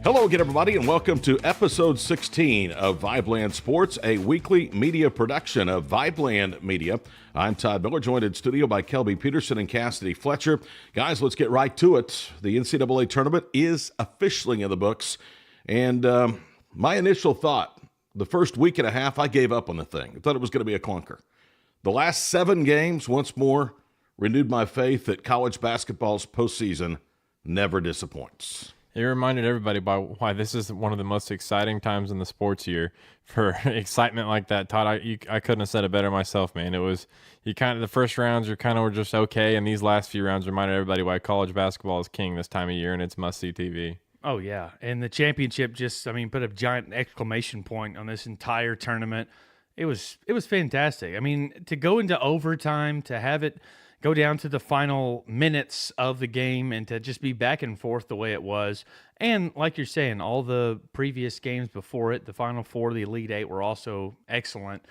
Hello again, everybody, and welcome to episode 16 of VIBELAND Sports, a weekly media production of VIBELAND Media. I'm Todd Miller, joined in studio by Kelby Peterson and Casady Fletcher. Guys, let's get right to it. The NCAA tournament is officially in the books, and my initial thought, the first week and a half, I gave up on the thing. I thought it was going to be a clunker. The last 7 games, once more, renewed my faith that college basketball's postseason never disappoints. It reminded everybody why this is one of the most exciting times in the sports year for excitement like that. Todd, I couldn't have said it better myself, man. It was the first rounds, were just okay, and these last few rounds reminded everybody why college basketball is king this time of year, and it's must-see TV. Oh, yeah, and the championship put a giant exclamation point on this entire tournament. It was fantastic. I mean, to go into overtime, to have it go down to the final minutes of the game and to just be back and forth the way it was. And like you're saying, all the previous games before it, the Final Four, the Elite Eight were also excellent.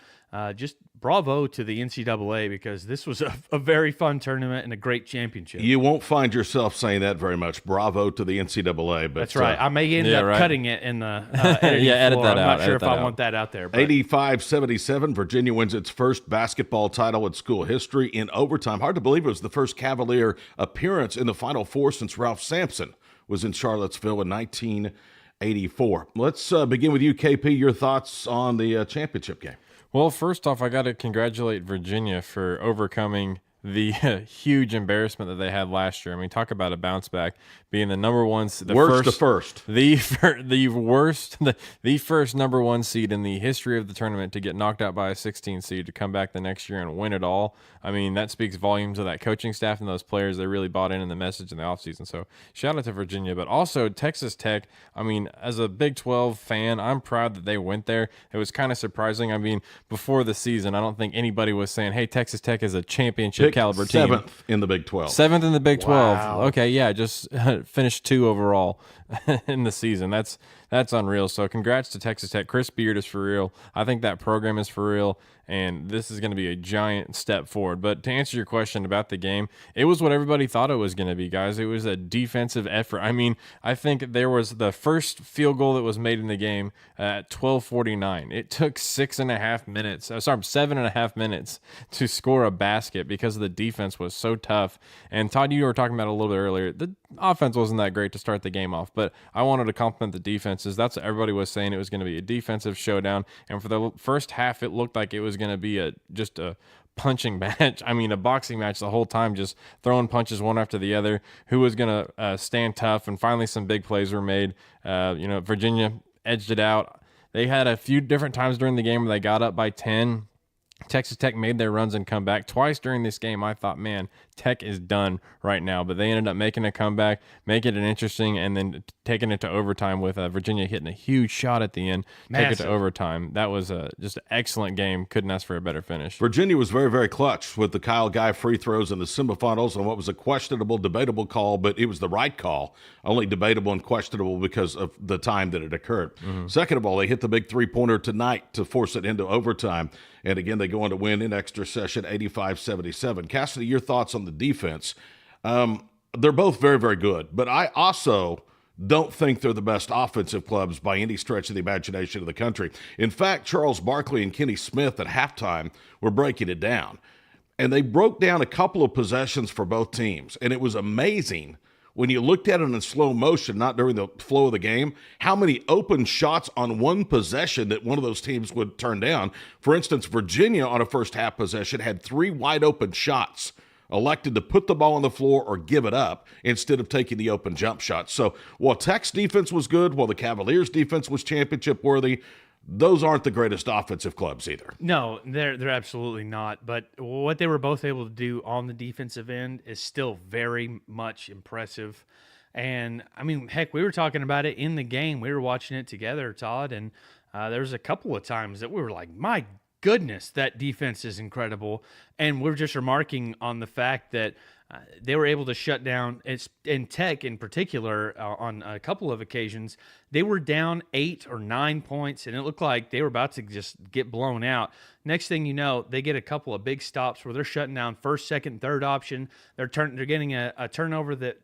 Just bravo to the NCAA because this was a very fun tournament and a great championship. You won't find yourself saying that very much. Bravo to the NCAA. But that's right. I may end up cutting it in the editing edit floor. that out. I'm not sure if I want that out there. 85-77, Virginia wins its first basketball title in school history in overtime. Hard to believe it was the first Cavalier appearance in the Final Four since Ralph Sampson was in Charlottesville in 1984. Let's begin with you, KP. Your thoughts on the championship game? Well, first off, I got to congratulate Virginia for overcoming the huge embarrassment that they had last year. I mean, talk about a bounce back, being the number one, the first number one seed in the history of the tournament to get knocked out by a 16 seed to come back the next year and win it all. I mean, that speaks volumes of that coaching staff and those players. They really bought in the message in the offseason. So shout out to Virginia, but also Texas Tech. I mean, as a Big 12 fan, I'm proud that they went there. It was kind of surprising. I mean, before the season, I don't think anybody was saying, hey, Texas Tech is a championship caliber team. 7th in the Big 12. 7th in the Big 12. Wow. Okay, yeah, just finished 2 overall in the season. That's unreal. So congrats to Texas Tech. Chris Beard is for real. I think that program is for real, and this is going to be a giant step forward. But to answer your question about the game, it was what everybody thought it was going to be, guys. It was a defensive effort. I mean, I think there was the first field goal that was made in the game at 12:49. It took 7.5 minutes to score a basket because the defense was so tough. And Todd, you were talking about it a little bit earlier. The offense wasn't that great to start the game off, but I wanted to compliment the defenses. That's what everybody was saying. It was going to be a defensive showdown. And for the first half, it looked like it was going to be just a punching match. I mean, a boxing match the whole time, just throwing punches one after the other. Who was going to stand tough? And finally, some big plays were made. Virginia edged it out. They had a few different times during the game where they got up by 10. Texas Tech made their runs and come back. Twice during this game, I thought, man, Tech is done right now. But they ended up making a comeback, making it interesting, and then taking it to overtime with Virginia hitting a huge shot at the end. Massive. Take it to overtime. That was just an excellent game. Couldn't ask for a better finish. Virginia was very, very clutch with the Kyle Guy free throws in the semifinals on what was a questionable, debatable call, but it was the right call. Only debatable and questionable because of the time that it occurred. Mm-hmm. Second of all, they hit the big three-pointer tonight to force it into overtime. And again, they go on to win in extra session 85-77. Cassidy, your thoughts on the defense? They're both very, very good, but I also don't think they're the best offensive clubs by any stretch of the imagination of the country. In fact, Charles Barkley and Kenny Smith at halftime were breaking it down. And they broke down a couple of possessions for both teams, and it was amazing when you looked at it in slow motion, not during the flow of the game, how many open shots on one possession that one of those teams would turn down. For instance, Virginia on a first half possession had 3 wide open shots, elected to put the ball on the floor or give it up instead of taking the open jump shot. So while Tech's defense was good, while the Cavaliers' defense was championship worthy, those aren't the greatest offensive clubs either. No, they're absolutely not. But what they were both able to do on the defensive end is still very much impressive. And, I mean, heck, we were talking about it in the game. We were watching it together, Todd, and there was a couple of times that we were like, my goodness, that defense is incredible. And we're just remarking on the fact that they were able to shut down, in Tech in particular, on a couple of occasions. They were down 8 or 9 points, and it looked like they were about to just get blown out. Next thing you know, they get a couple of big stops where they're shutting down first, second, third option. They're getting a turnover that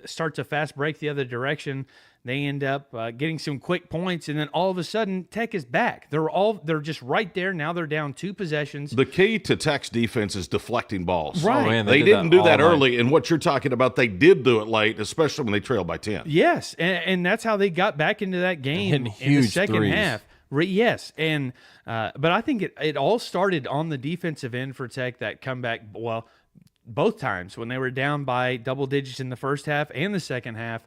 starts a fast break the other direction. They end up getting some quick points, and then all of a sudden, Tech is back. They're just right there. Now they're down 2 possessions. The key to Tech's defense is deflecting balls. Right. Oh, man, They didn't do that all night. early, and what you're talking about, they did do it late, especially when they trailed by 10. Yes, and that's how they got back into that game Hitting in the huge second threes. half. Yes, and but I think it all started on the defensive end for Tech, that comeback. Well, both times when they were down by double digits in the first half and the second half,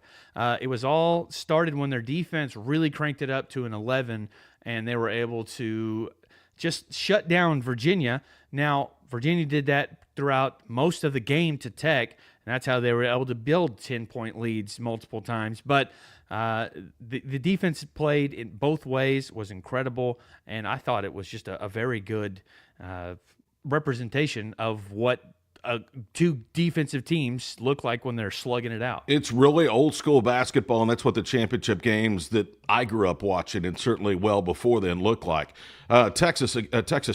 it was all started when their defense really cranked it up to an 11, and they were able to just shut down Virginia. Now, Virginia did that throughout most of the game to Tech, and that's how they were able to build 10-point leads multiple times. But the defense played in both ways was incredible, and I thought it was just a very good representation of what two defensive teams look like when they're slugging it out. It's really old school basketball, and that's what the championship games that I grew up watching, and certainly well before then, look like. Texas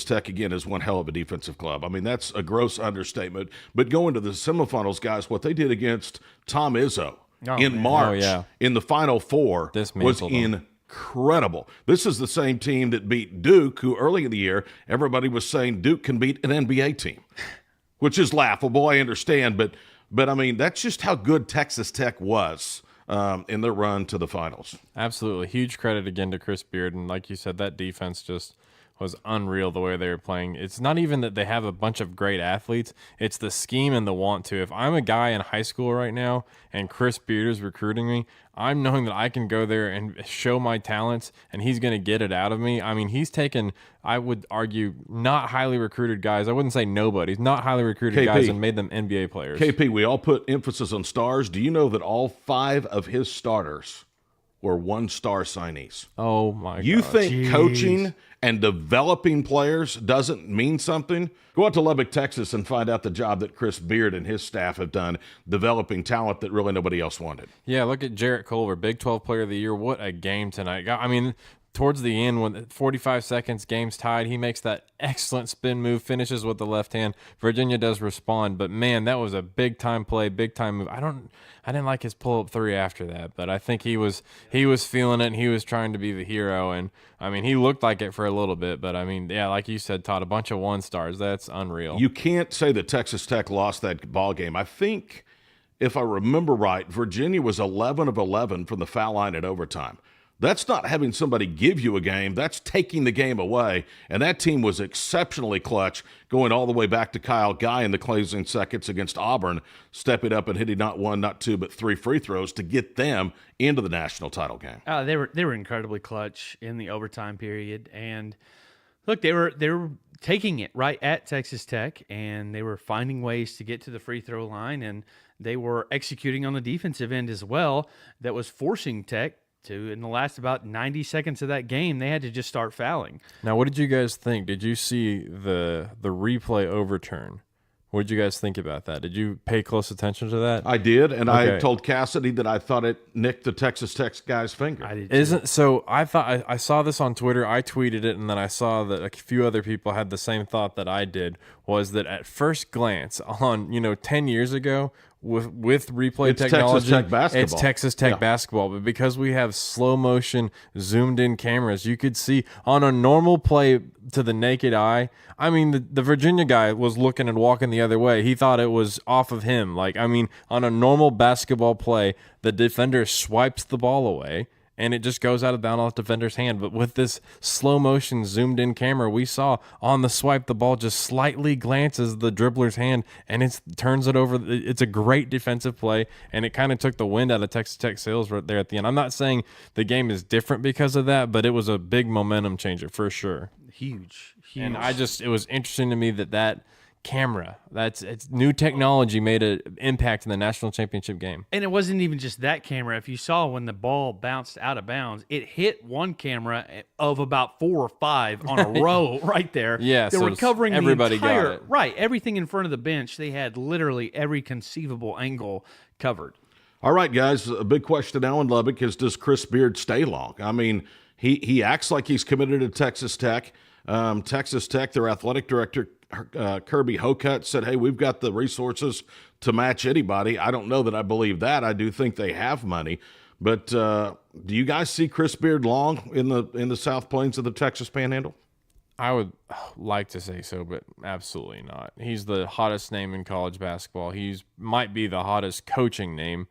Tech, again, is one hell of a defensive club. I mean, that's a gross understatement. But going to the semifinals, guys, what they did against Tom Izzo in March in the Final Four was Dismantled them. incredible. This is the same team that beat Duke, who early in the year, everybody was saying Duke can beat an NBA team. Which is laughable, I understand, but I mean, that's just how good Texas Tech was in their run to the finals. Absolutely. Huge credit again to Chris Beard. And like you said, that defense just was unreal the way they were playing. It's not even that they have a bunch of great athletes. It's the scheme and the want to. If I'm a guy in high school right now and Chris Beard is recruiting me, I'm knowing that I can go there and show my talents and he's going to get it out of me. I mean, he's taken, I would argue, not highly recruited guys. I wouldn't say nobody's, not highly recruited guys and made them NBA players. KP, we all put emphasis on stars. Do you know that all 5 of his starters were 1-star signees? Oh, my God. You think coaching and developing players doesn't mean something? Go out to Lubbock, Texas, and find out the job that Chris Beard and his staff have done developing talent that really nobody else wanted. Yeah, look at Jarrett Culver, Big 12 Player of the Year. What a game tonight. I mean, towards the end, when 45 seconds, game's tied, he makes that excellent spin move, finishes with the left hand. Virginia does respond, but man, that was a big time play, big time move. I didn't like his pull up 3 after that, but I think he was feeling it and he was trying to be the hero. And I mean, he looked like it for a little bit, but I mean, yeah, like you said, Todd, a bunch of 1-stars. That's unreal. You can't say that Texas Tech lost that ball game. I think, if I remember right, Virginia was 11 of 11 from the foul line at overtime. That's not having somebody give you a game. That's taking the game away. And that team was exceptionally clutch, going all the way back to Kyle Guy in the closing seconds against Auburn, stepping up and hitting not 1, not 2, but 3 free throws to get them into the national title game. They were incredibly clutch in the overtime period, and look, they were taking it right at Texas Tech, and they were finding ways to get to the free throw line, and they were executing on the defensive end as well. That was forcing Tech to, in the last about 90 seconds of that game, they had to just start fouling. Now, what did you guys think? Did you see the replay overturn? What did you guys think about that? Did you pay close attention to that? I did, and I Okay. told Casady that I thought it nicked the Texas Tech guy's finger. I did too. Isn't so? I thought I saw this on Twitter. I tweeted it, and then I saw that a few other people had the same thought that I did. Was that at first glance on 10 years ago with replay It's technology, Texas Tech basketball. it's Texas Tech Yeah. basketball. But because we have slow motion zoomed in cameras, you could see on a normal play to the naked eye. I mean, the Virginia guy was looking and walking the other way. He thought it was off of him. On a normal basketball play, the defender swipes the ball away, and it just goes out of bounds off the defender's hand. But with this slow motion zoomed in camera, we saw on the swipe, the ball just slightly glances the dribbler's hand and it turns it over. It's a great defensive play, and it kind of took the wind out of Texas Tech sails right there at the end. I'm not saying the game is different because of that, but it was a big momentum changer for sure. Huge. And it was interesting to me that camera, it's new technology, made an impact in the national championship game. And it wasn't even just that camera. If you saw when the ball bounced out of bounds, it hit one camera of about 4 or 5 on a row right there. Yeah, they so were covering everybody the entire, got it. right, everything in front of the bench. They had literally every conceivable angle covered. All right, guys, a big question now in Lubbock is, does Chris Beard stay long? I mean, he acts like he's committed to Texas Tech. Texas Tech, their athletic director, Kirby Hocutt, said, hey, we've got the resources to match anybody. I don't know that I believe that. I do think they have money. But do you guys see Chris Beard long in the South Plains of the Texas Panhandle? I would like to say so, but absolutely not. He's the hottest name in college basketball. Might be the hottest coaching name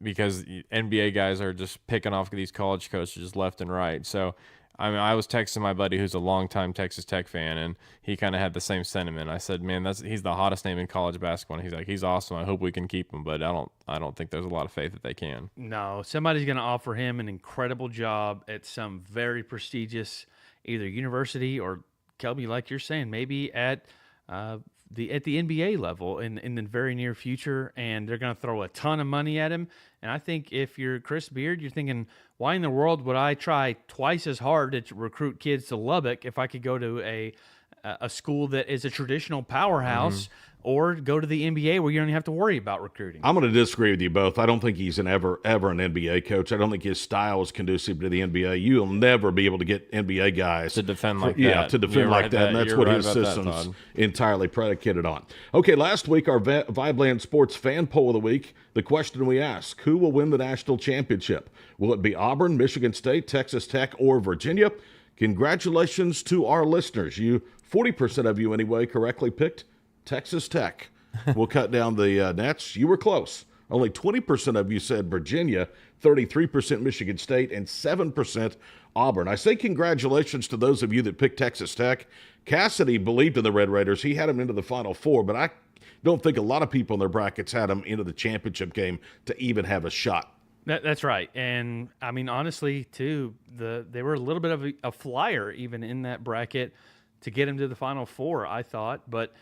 because NBA guys are just picking off these college coaches left and right. So, I mean, I was texting my buddy who's a longtime Texas Tech fan, and he kind of had the same sentiment. I said, "Man, he's the hottest name in college basketball." And he's like, "He's awesome. I hope we can keep him, but I don't think there's a lot of faith that they can." No, somebody's going to offer him an incredible job at some very prestigious either university or, Kelby, like you're saying, maybe at the NBA level in the very near future, and they're going to throw a ton of money at him. And I think if you're Chris Beard, you're thinking, why in the world would I try twice as hard to recruit kids to Lubbock if I could go to a school that is a traditional powerhouse, or go to the NBA where you don't even have to worry about recruiting? I'm going to disagree with you both. I don't think he's ever an NBA coach. I don't think his style is conducive to the NBA. You'll never be able to get NBA guys to defend like that. And that's what his system's entirely predicated on. Okay, last week, our VIBELAND Sports Fan Poll of the Week, the question we asked, who will win the national championship? Will it be Auburn, Michigan State, Texas Tech, or Virginia? Congratulations to our listeners. 40% of you anyway correctly picked Texas Tech. We'll cut down the nets. You were close. Only 20% of you said Virginia, 33% Michigan State, and 7% Auburn. I say congratulations to those of you that picked Texas Tech. Cassidy believed in the Red Raiders. He had them into the Final Four, but I don't think a lot of people in their brackets had them into the championship game to even have a shot. That's right. And, I mean, honestly, too, they were a little bit of a flyer even in that bracket to get them to the Final Four, I thought. But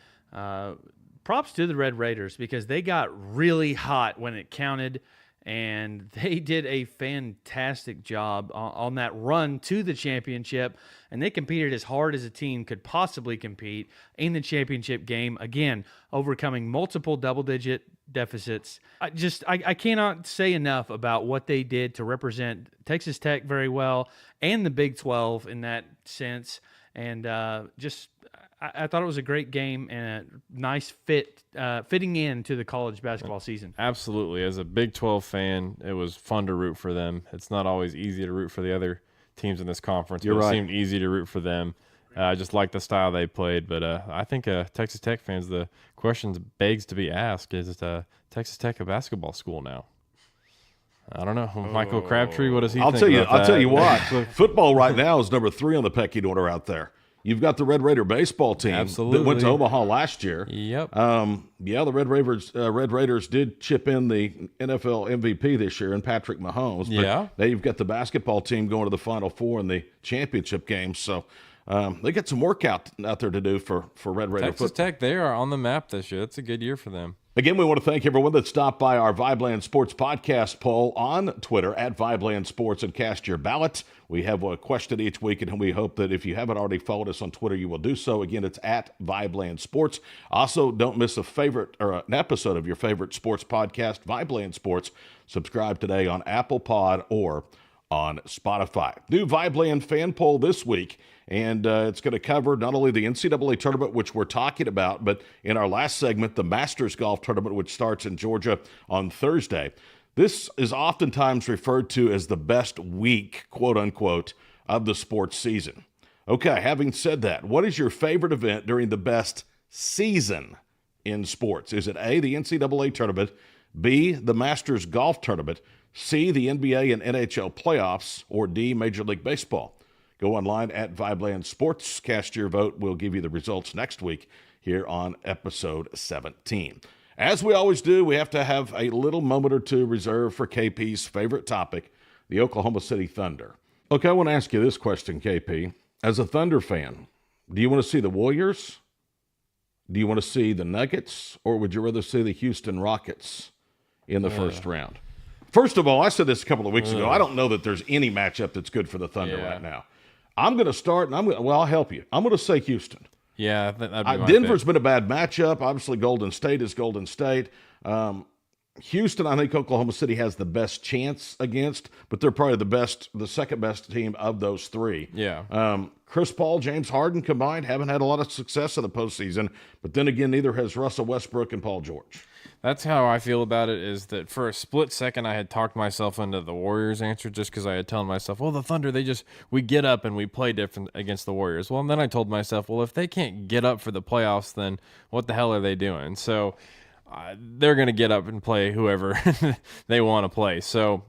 props to the Red Raiders because they got really hot when it counted, and they did a fantastic job on that run to the championship, and they competed as hard as a team could possibly compete in the championship game, again, overcoming multiple double-digit deficits. I cannot say enough about what they did to represent Texas Tech very well and the Big 12 in that sense, and I thought it was a great game and a nice fitting into the college basketball season. Absolutely. As a Big 12 fan, it was fun to root for them. It's not always easy to root for the other teams in this conference, but it seemed easy to root for them. I just like the style they played, but I think Texas Tech fans, the question begs to be asked, is Texas Tech a basketball school now? I don't know. Michael Crabtree, what does he think about that? I'll tell you what. Football right now is number 3 on the pecking order out there. You've got the Red Raider baseball team that went to Omaha last year. Yep. The Red Raiders did chip in the NFL MVP this year in Patrick Mahomes. But now you've got the basketball team going to the Final Four in the championship game. So they got some work out there to do for Red Raider Texas football. Tech, they are on the map this year. It's a good year for them. Again, we want to thank everyone that stopped by our VIBELAND Sports Podcast poll on Twitter at VIBELAND Sports and cast your ballot. We have a question each week, and we hope that if you haven't already followed us on Twitter, you will do so. Again, it's at VIBELAND Sports. Also, don't miss an episode of your favorite sports podcast, VIBELAND Sports. Subscribe today on Apple Pod or on Spotify. New VIBELAND fan poll this week, and it's going to cover not only the NCAA tournament, which we're talking about, but in our last segment, the Masters Golf Tournament, which starts in Georgia on Thursday. This is oftentimes referred to as the best week, quote unquote, of the sports season. Okay, having said that, what is your favorite event during the best season in sports? Is it A, the NCAA tournament, B, the Masters Golf Tournament, C, the NBA and NHL playoffs, or D, Major League Baseball? Go online at VIBELAND Sports. Cast your vote. We'll give you the results next week here on episode 17. As we always do, we have to have a little moment or two reserved for KP's favorite topic, the Oklahoma City Thunder. Okay, I want to ask you this question, KP. As a Thunder fan, do you want to see the Warriors? Do you want to see the Nuggets? Or would you rather see the Houston Rockets in the first round? First of all, I said this a couple of weeks ago. I don't know that there's any matchup that's good for the Thunder right now. I'm going to start, and I'll help you. I'm going to say Houston. Yeah, that'd be my Denver's been a bad matchup. Obviously, Golden State is Golden State. Houston, I think Oklahoma City has the best chance against, but they're probably the second best team of those three. Yeah. Chris Paul, James Harden combined haven't had a lot of success in the postseason, but then again, neither has Russell Westbrook and Paul George. That's how I feel about it, is that for a split second I had talked myself into the Warriors answer just because I had told myself, well, the Thunder, we get up and we play different against the Warriors. Well, and then I told myself, well, if they can't get up for the playoffs, then what the hell are they doing? So they're going to get up and play whoever they want to play. So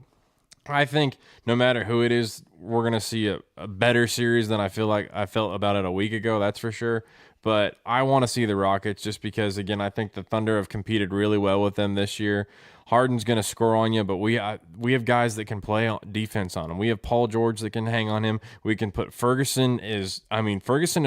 I think no matter who it is, we're going to see a better series than I felt about it a week ago, that's for sure. But I want to see the Rockets just because, again, I think the Thunder have competed really well with them this year. Harden's going to score on you, but we have guys that can play defense on him. We have Paul George that can hang on him. We can put Ferguson has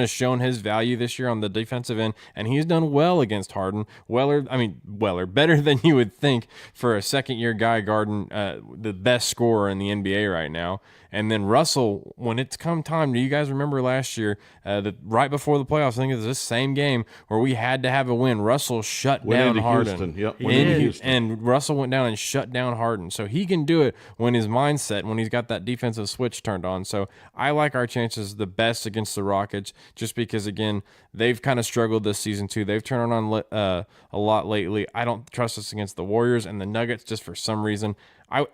shown his value this year on the defensive end, and he's done well against Harden. Weller, better than you would think for a second-year guy guarding the best scorer in the NBA right now. And then Russell, when it's come time, do you guys remember last year, right before the playoffs, I think it was this same game where we had to have a win, Russell shut down Harden. Houston. And Russell went down and shut down Harden. So he can do it when his mindset, when he's got that defensive switch turned on. So I like our chances the best against the Rockets just because, again, they've kind of struggled this season too. They've turned on a lot lately. I don't trust us against the Warriors and the Nuggets just for some reason.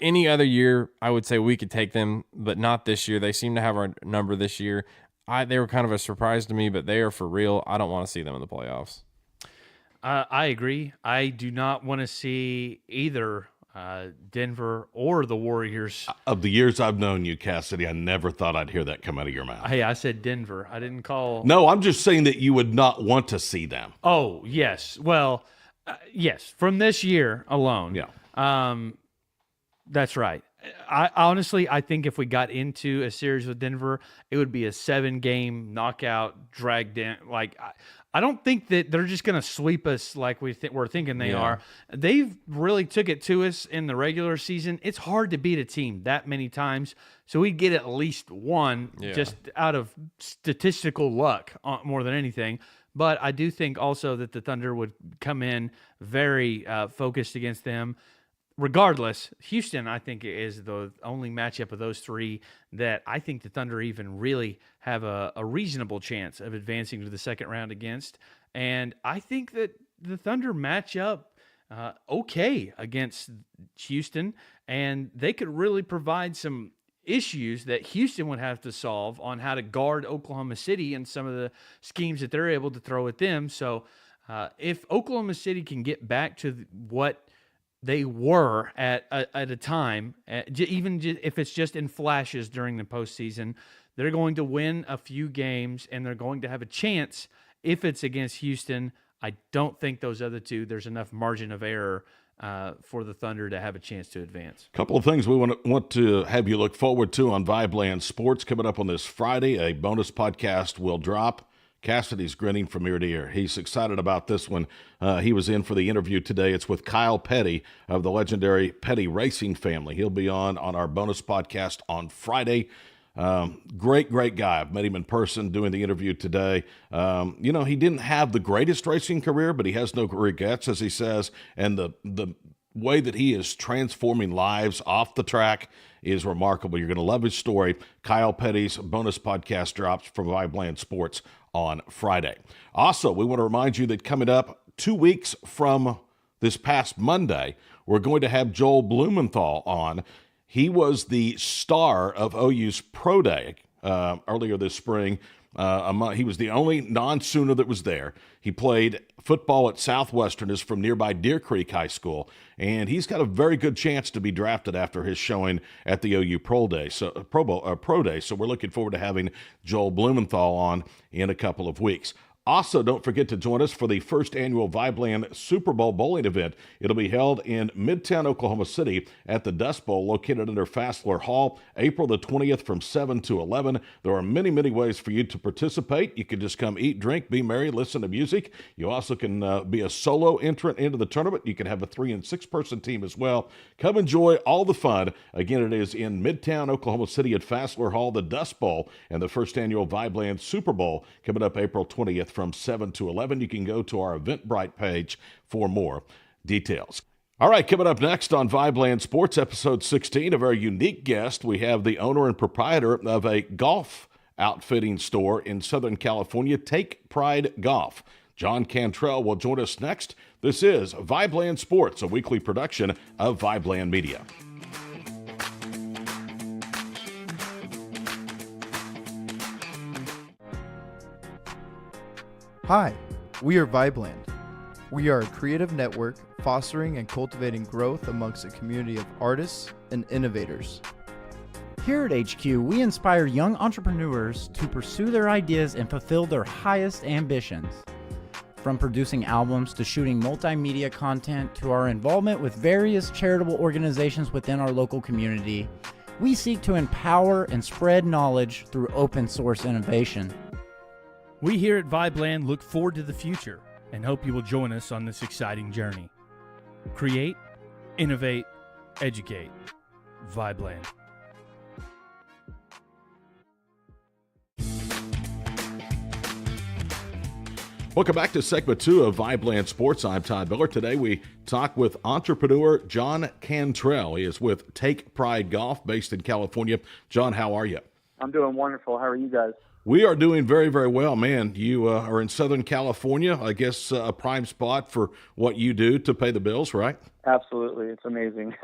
Any other year, I would say we could take them, but not this year. They seem to have our number this year. They were kind of a surprise to me, but they are for real. I don't want to see them in the playoffs. I agree. I do not want to see either Denver or the Warriors. Of the years I've known you, Cassidy, I never thought I'd hear that come out of your mouth. Hey, I said Denver. I didn't call. No, I'm just saying that you would not want to see them. Oh, yes. Well, yes. From this year alone. Yeah. That's right. I honestly think if we got into a series with Denver, it would be a 7-game knockout, drag down. I don't think that they're just going to sweep us like we're thinking they are. They've really took it to us in the regular season. It's hard to beat a team that many times, so we'd get at least one just out of statistical luck more than anything. But I do think also that the Thunder would come in very focused against them. Regardless, Houston, I think, is the only matchup of those three that I think the Thunder even really have a reasonable chance of advancing to the second round against. And I think that the Thunder match up okay against Houston, and they could really provide some issues that Houston would have to solve on how to guard Oklahoma City and some of the schemes that they're able to throw at them. So if Oklahoma City can get back to what they were at a time, even if it's just in flashes during the postseason, they're going to win a few games and they're going to have a chance if it's against Houston. I don't think those other two, there's enough margin of error for the Thunder to have a chance to advance. A couple of things we want to have you look forward to on VIBELAND Sports coming up on this Friday. A bonus podcast will drop. Cassidy's grinning from ear to ear. He's excited about this one. He was in for the interview today. It's with Kyle Petty of the legendary Petty Racing family. He'll be on our bonus podcast on Friday. Great guy. I've met him in person doing the interview today. He didn't have the greatest racing career, but he has no regrets, as he says. And the way that he is transforming lives off the track is remarkable. You're going to love his story. Kyle Petty's bonus podcast drops from VIBELAND Sports on Friday. Also, we want to remind you that coming up 2 weeks from this past Monday, we're going to have Joel Blumenthal on. He was the star of OU's Pro Day earlier this spring. He was the only non-Sooner that was there. He played football at Southwestern, is from nearby Deer Creek High School, and he's got a very good chance to be drafted after his showing at the OU Pro Day. So we're looking forward to having Joel Blumenthal on in a couple of weeks. Also, don't forget to join us for the first annual VIBELAND Super Bowl bowling event. It'll be held in Midtown Oklahoma City at the Dust Bowl, located under Fassler Hall, April the 20th from 7 to 11. There are many ways for you to participate. You can just come eat, drink, be merry, listen to music. You also can be a solo entrant into the tournament. You can have a 3- and 6-person team as well. Come enjoy all the fun. Again, it is in Midtown Oklahoma City at Fassler Hall, the Dust Bowl, and the first annual VIBELAND Super Bowl coming up April 20th from 7 to 11. You can go to our Eventbrite page for more details. All right, coming up next on VIBELAND Sports, episode 16, a very unique guest. We have the owner and proprietor of a golf outfitting store in Southern California, Take Pride Golf. Jon Cantrell will join us next. This is VIBELAND Sports, a weekly production of VIBELAND Media. Hi, we are VIBELAND. We are a creative network fostering and cultivating growth amongst a community of artists and innovators. Here at HQ, we inspire young entrepreneurs to pursue their ideas and fulfill their highest ambitions. From producing albums to shooting multimedia content to our involvement with various charitable organizations within our local community, we seek to empower and spread knowledge through open source innovation. We here at VIBELAND look forward to the future and hope you will join us on this exciting journey. Create, innovate, educate. VIBELAND. Welcome back to segment 2 of VIBELAND Sports. I'm Todd Miller. Today we talk with entrepreneur Jon Cantrell. He is with Take Pride Golf, based in California. Jon, how are you? I'm doing wonderful. How are you guys? We are doing very, very well, man. You are in Southern California, I guess a prime spot for what you do to pay the bills, right? Absolutely. It's amazing.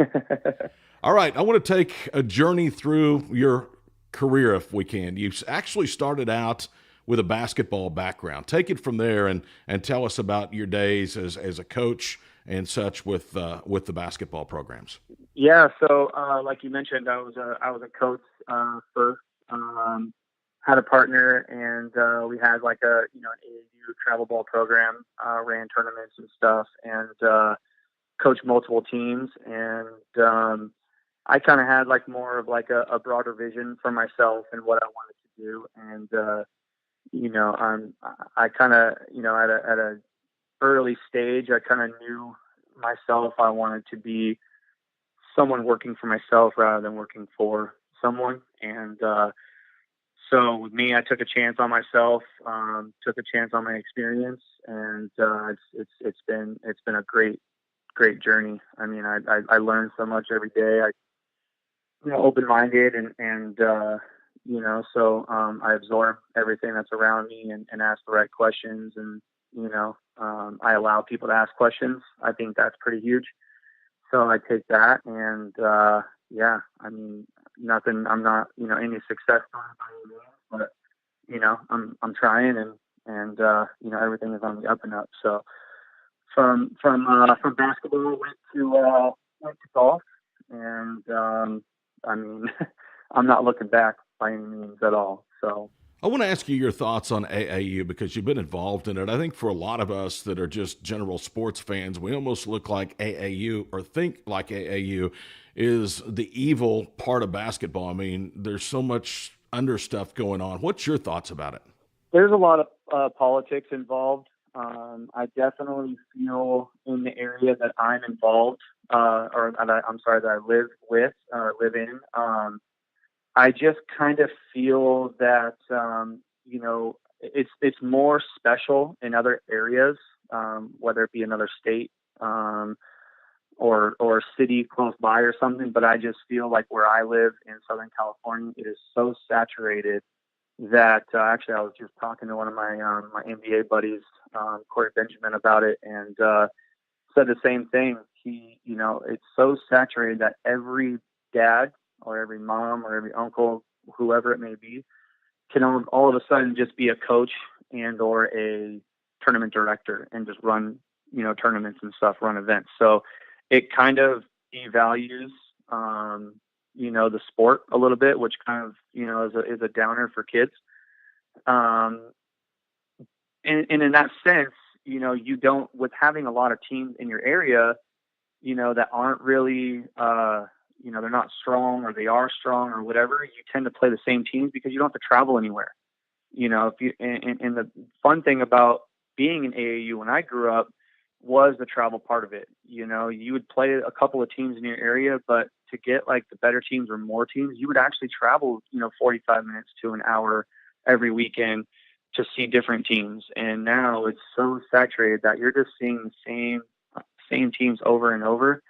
All right. I want to take a journey through your career, if we can. You actually started out with a basketball background. Take it from there and tell us about your days as a coach and such with the basketball programs. Yeah. So, like you mentioned, I was a coach first. Had a partner, and we had like an AAU travel ball program, ran tournaments and stuff, and coached multiple teams. And I kind of had like more of like a broader vision for myself and what I wanted to do. And I kind of at a early stage, I kind of knew myself. I wanted to be someone working for myself rather than working for someone. And so with me, I took a chance on myself, took a chance on my experience, and it's been a great journey. I mean, I learn so much every day. Open-minded and so I absorb everything that's around me and ask the right questions, and I allow people to ask questions. I think that's pretty huge. So I take that, and I mean, nothing. I'm not any success story by any means, but I'm trying, and everything is on the up and up. So from basketball went to golf, and I mean, I'm not looking back by any means at all. So I want to ask you your thoughts on AAU because you've been involved in it. I think for a lot of us that are just general sports fans, we almost look like AAU or think like AAU is the evil part of basketball. I mean, there's so much under stuff going on. What's your thoughts about it? There's a lot of politics involved. I definitely feel in the area that I'm involved, that I live with or live in. I just kind of feel that it's more special in other areas, whether it be another state or city close by or something. But I just feel like where I live in Southern California, it is so saturated that actually I was just talking to one of my my NBA buddies, Corey Benjamin, about it, and said the same thing. It's so saturated that every dad or every mom or every uncle, whoever it may be, can all of a sudden just be a coach and or a tournament director and just run, tournaments and stuff, run events. So it kind of devalues, the sport a little bit, which kind of, is a downer for kids. And in that sense, you don't, with having a lot of teams in your area, that aren't really, they're not strong or they are strong or whatever, you tend to play the same teams because you don't have to travel anywhere. If you, and the fun thing about being in AAU when I grew up was the travel part of it. You would play a couple of teams in your area, but to get like the better teams or more teams, you would actually travel, 45 minutes to an hour every weekend to see different teams. And now it's so saturated that you're just seeing the same teams over and over,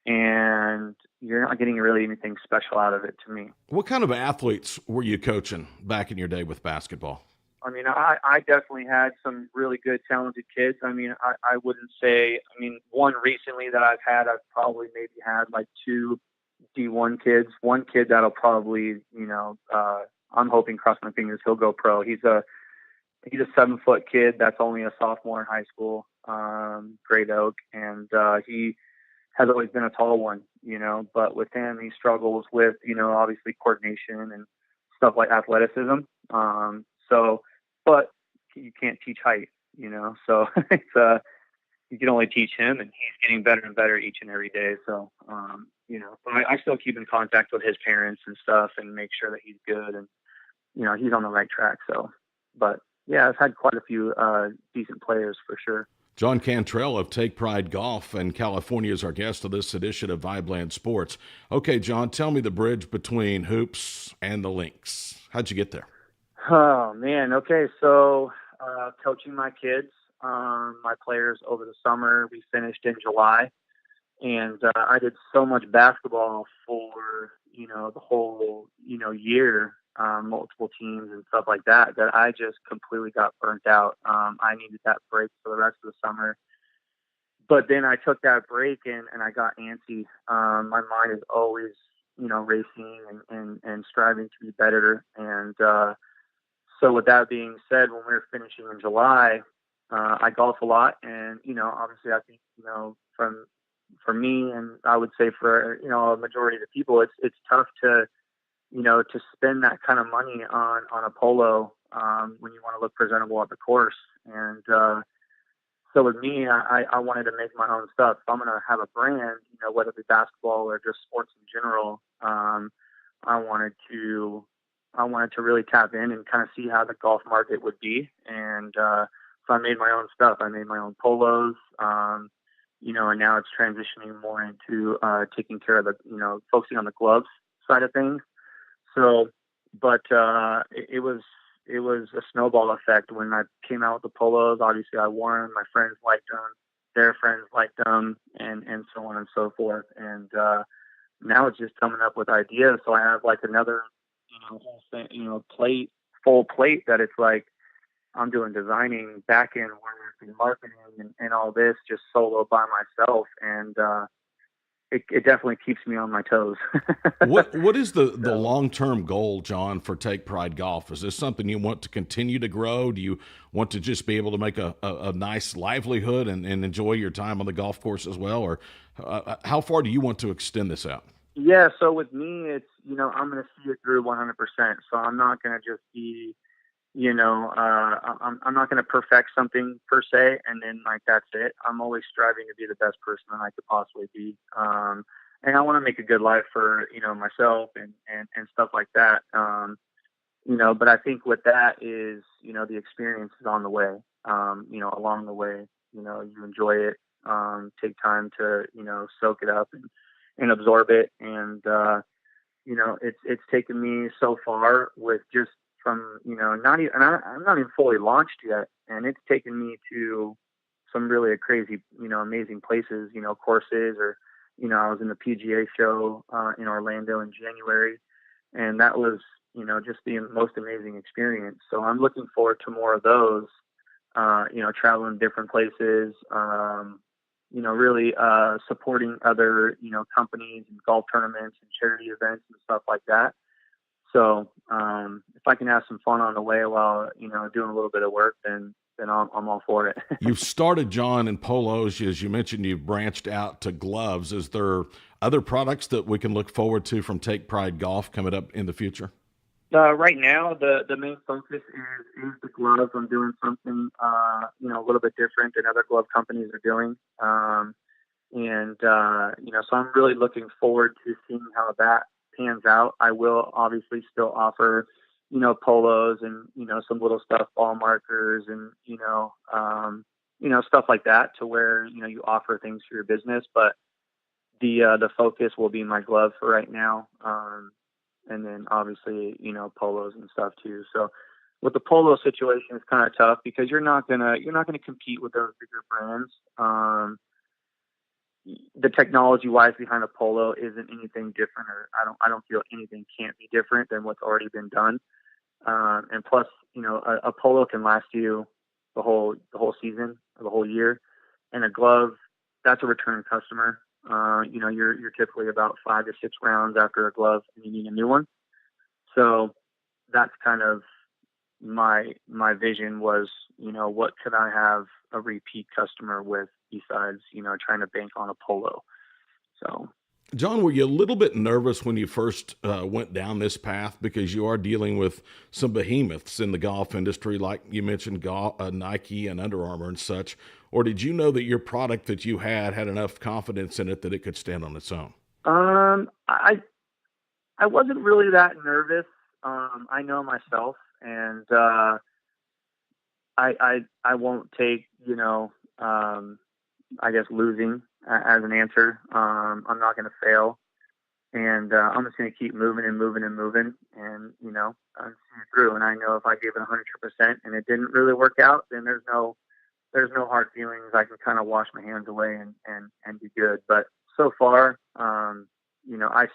and you're not getting really anything special out of it to me. What kind of athletes were you coaching back in your day with basketball? I mean, I definitely had some really good, talented kids. I mean, I wouldn't say, I mean, one recently that I've probably maybe had like 2 D1 kids. One kid that'll probably, I'm hoping, cross my fingers, he'll go pro. He's a 7-foot kid that's only a sophomore in high school, Great Oak, and he has always been a tall one, but with him, he struggles with, obviously coordination and stuff like athleticism. But you can't teach height, so it's, you can only teach him, and he's getting better and better each and every day. So, but I still keep in contact with his parents and stuff and make sure that he's good and, he's on the right track. So, but yeah, I've had quite a few decent players for sure. Jon Cantrell of Take Pride Golf in California is our guest of this edition of VIBELAND Sports. Okay, Jon, tell me the bridge between hoops and the links. How'd you get there? Oh, man. Okay, so coaching my kids, my players over the summer, we finished in July. And I did so much basketball for, the whole, year, multiple teams and stuff like that I just completely got burnt out. I needed that break for the rest of the summer. But then I took that break and I got antsy. My mind is always, racing and striving to be better. And so with that being said, when we were finishing in July, I golf a lot. And, obviously I think, for me, and I would say for, a majority of the people, it's tough to, to spend that kind of money on a polo when you want to look presentable at the course. And so with me, I wanted to make my own stuff. If I'm going to have a brand, whether it be basketball or just sports in general, I wanted to really tap in and kind of see how the golf market would be. And so I made my own stuff. I made my own polos, and now it's transitioning more into taking care of the, focusing on the gloves side of things. So, but it was a snowball effect when I came out with the polos. Obviously, I wore them. My friends liked them. Their friends liked them, and so on and so forth. And now it's just coming up with ideas. So I have like another, whole thing, full plate that it's like I'm doing designing, back end work, and marketing, and all this just solo by myself. And it definitely keeps me on my toes. What is the long-term goal, Jon, for Take Pride Golf? Is this something you want to continue to grow? Do you want to just be able to make a nice livelihood and enjoy your time on the golf course as well? Or how far do you want to extend this out? Yeah, so with me, it's, I'm going to see it through 100%. So I'm not going to just be, I'm not going to perfect something per se, and then like that's it. I'm always striving to be the best person that I could possibly be, and I want to make a good life for myself and stuff like that. But I think with that is the experience is on the way. Along the way, you enjoy it, take time to soak it up and absorb it, and it's taken me so far with just from, not even, and I'm not even fully launched yet. And it's taken me to some really crazy, amazing places, courses, or, I was in the PGA show in Orlando in January, and that was, just the most amazing experience. So I'm looking forward to more of those, traveling different places, really supporting other, companies and golf tournaments and charity events and stuff like that. So if I can have some fun on the way while, doing a little bit of work, then I'm all for it. You've started, Jon, in polos. As you mentioned, you've branched out to gloves. Is there other products that we can look forward to from Take Pride Golf coming up in the future? Right now, the main focus is the gloves. I'm doing something, a little bit different than other glove companies are doing. So I'm really looking forward to seeing how that pans out. I will obviously still offer, polos and, some little stuff, ball markers and, stuff like that, to where, you offer things for your business, but the focus will be my glove for right now. And then obviously, polos and stuff too. So with the polo situation, it's kind of tough because you're not gonna compete with those bigger brands. the technology wise behind a polo isn't anything different, or I don't feel anything can't be different than what's already been done. And plus, a polo can last you the whole season or the whole year, and a glove, that's a return customer. You're typically about 5 to 6 rounds after a glove and you need a new one. So that's kind of my vision was, what could I have a repeat customer with besides, trying to bank on a polo. So, John, were you a little bit nervous when you first went down this path, because you are dealing with some behemoths in the golf industry, like you mentioned, Nike and Under Armour and such, or did you know that your product that you had enough confidence in it that it could stand on its own? I wasn't really that nervous. I know myself, and I won't take, I guess losing as an answer. I'm not going to fail, and I'm just going to keep moving and moving and moving, and I'm seeing it through. And I know if I gave it 100% and it didn't really work out, then there's no hard feelings. I can kind of wash my hands away and be good. But so far, I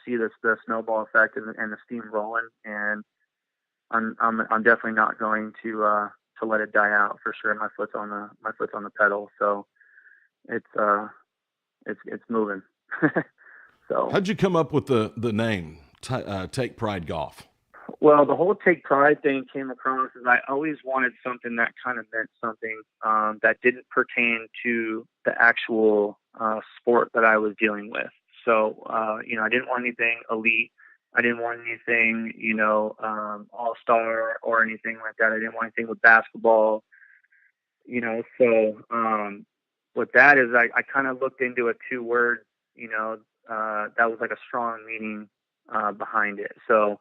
see the snowball effect and the steam rolling, and I'm definitely not going to let it die out for sure. My foot's on the pedal, so it's moving. So how'd you come up with the name Take Pride Golf? Well, the whole Take Pride thing came across as I always wanted something that kind of meant something that didn't pertain to the actual sport that I was dealing with. So, I didn't want anything elite. I didn't want anything, all-star or anything like that. I didn't want anything with basketball, So what that is, I kind of looked into a 2-word, that was like a strong meaning behind it. So,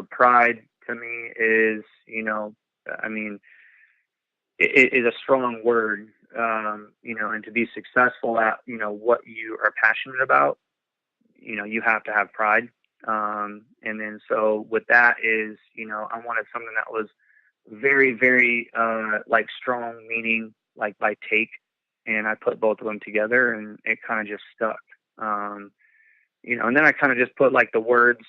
pride to me is, it is a strong word, and to be successful at, what you are passionate about, you have to have pride. And then so with that is, I wanted something that was very, very, like strong meaning, like by take, and I put both of them together and it kind of just stuck. And then I kind of just put like the words,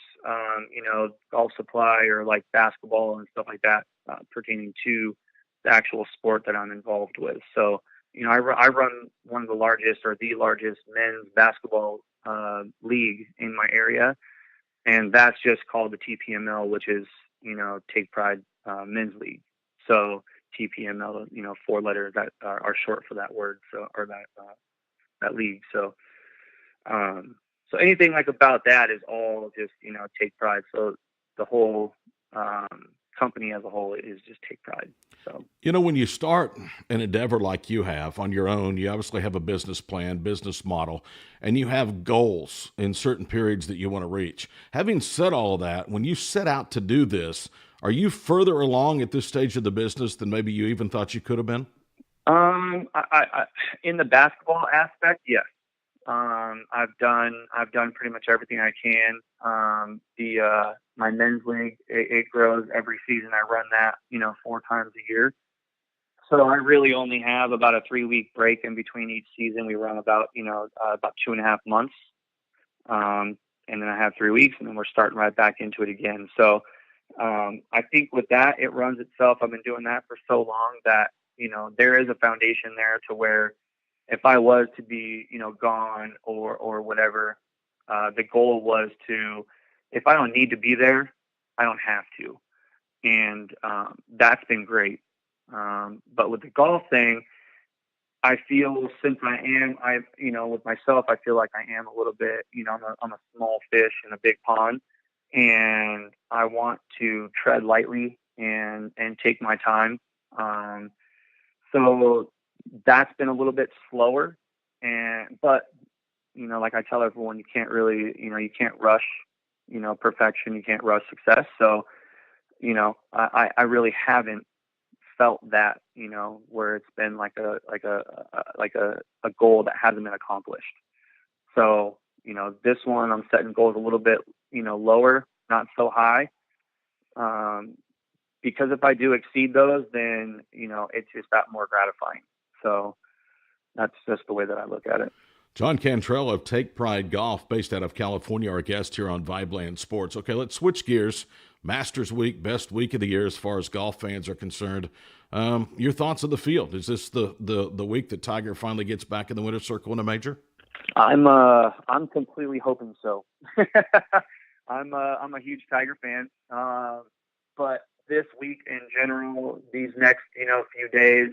golf supply or like basketball and stuff like that, pertaining to the actual sport that I'm involved with. So, I run one of the largest men's basketball league in my area, and that's just called the TPML, which is, Take Pride Men's League. So TPML, 4 letters that are short for that word, so or that league. So so anything like about that is all just, Take Pride. So the whole company as a whole is just Take Pride. So, when you start an endeavor like you have on your own, you obviously have a business plan, business model, and you have goals in certain periods that you want to reach. Having said all of that, when you set out to do this, are you further along at this stage of the business than maybe you even thought you could have been? I in the basketball aspect, yes. I've done pretty much everything I can. My men's league, it grows every season. I run that, 4 times a year. So I really only have about a 3-week break in between each season. We run about 2.5 months. And then I have 3 weeks, and then we're starting right back into it again. So, I think with that, it runs itself. I've been doing that for so long that, there is a foundation there to where if I was to be, gone or whatever, the goal was to, if I don't need to be there, I don't have to. And that's been great. But with the golf thing, I feel since with myself, I feel like I am a little bit, I'm a small fish in a big pond, and I want to tread lightly and take my time. So that's been a little bit slower, but like I tell everyone, you can't really, you can't rush, perfection. You can't rush success. So, I really haven't felt that, where it's been like a goal that hasn't been accomplished. So, this one I'm setting goals a little bit, lower, not so high. Because if I do exceed those, then, it's just that more gratifying. So that's just the way that I look at it. Jon Cantrell of Take Pride Golf, based out of California, our guest here on VIBELAND Sports. Okay, let's switch gears. Masters Week, best week of the year as far as golf fans are concerned. Your thoughts on the field? Is this the week that Tiger finally gets back in the winner's circle in a major? I'm completely hoping so. I'm a huge Tiger fan, but this week in general, these next few days,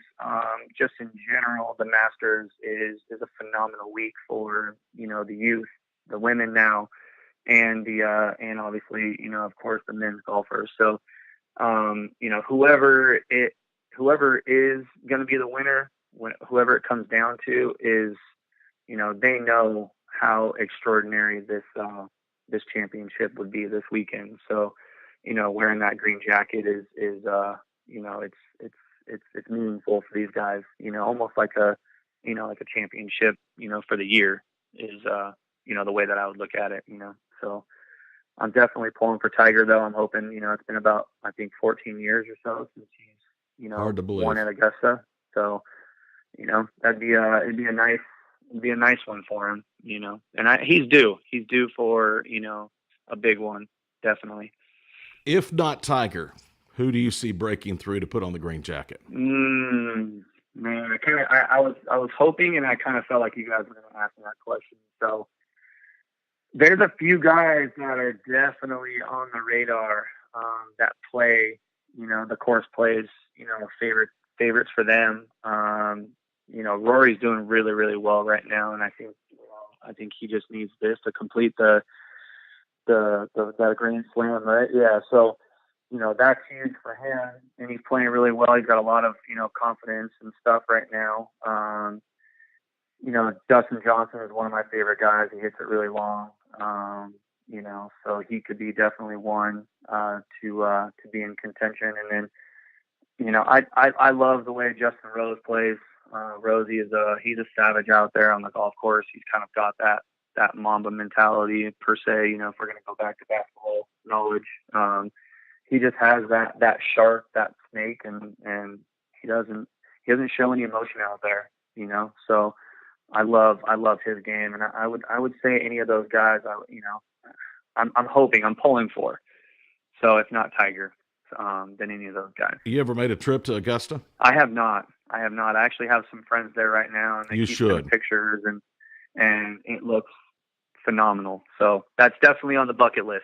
just in general, the Masters is a phenomenal week for the youth, the women now, and and obviously of course the men's golfers. So whoever is going to be the winner, whoever it comes down to is they know how extraordinary this championship would be this weekend. So wearing that green jacket is it's meaningful for these guys. Almost like a championship. For the year is the way that I would look at it. So I'm definitely pulling for Tiger, though. I'm hoping it's been about, I think, 14 years or so since he's hard to believe, won at Augusta. So it'd be a nice one for him. And he's due for a big one, definitely. If not Tiger, who do you see breaking through to put on the green jacket? Man, I was hoping, and I kind of felt like you guys were going to ask me that question. So there's a few guys that are definitely on the radar that play. The course plays. Favorites for them. Rory's doing really, really well right now, and I think he just needs this to complete the Grand Slam, right? Yeah. So, that's huge for him, and he's playing really well. He's got a lot of, confidence and stuff right now. Dustin Johnson is one of my favorite guys. He hits it really long. So he could be definitely one to be in contention. And then, I love the way Justin Rose plays. Rosie he's a savage out there on the golf course. He's kind of got that Mamba mentality per se, if we're going to go back to basketball knowledge. He just has that shark, that snake, and he doesn't show any emotion out there, so I love his game. And I would say any of those guys, I'm pulling for. So if not Tiger, than any of those guys. You ever made a trip to Augusta? I have not. I actually have some friends there right now, and they keep sending pictures, and it looks phenomenal. So that's definitely on the bucket list.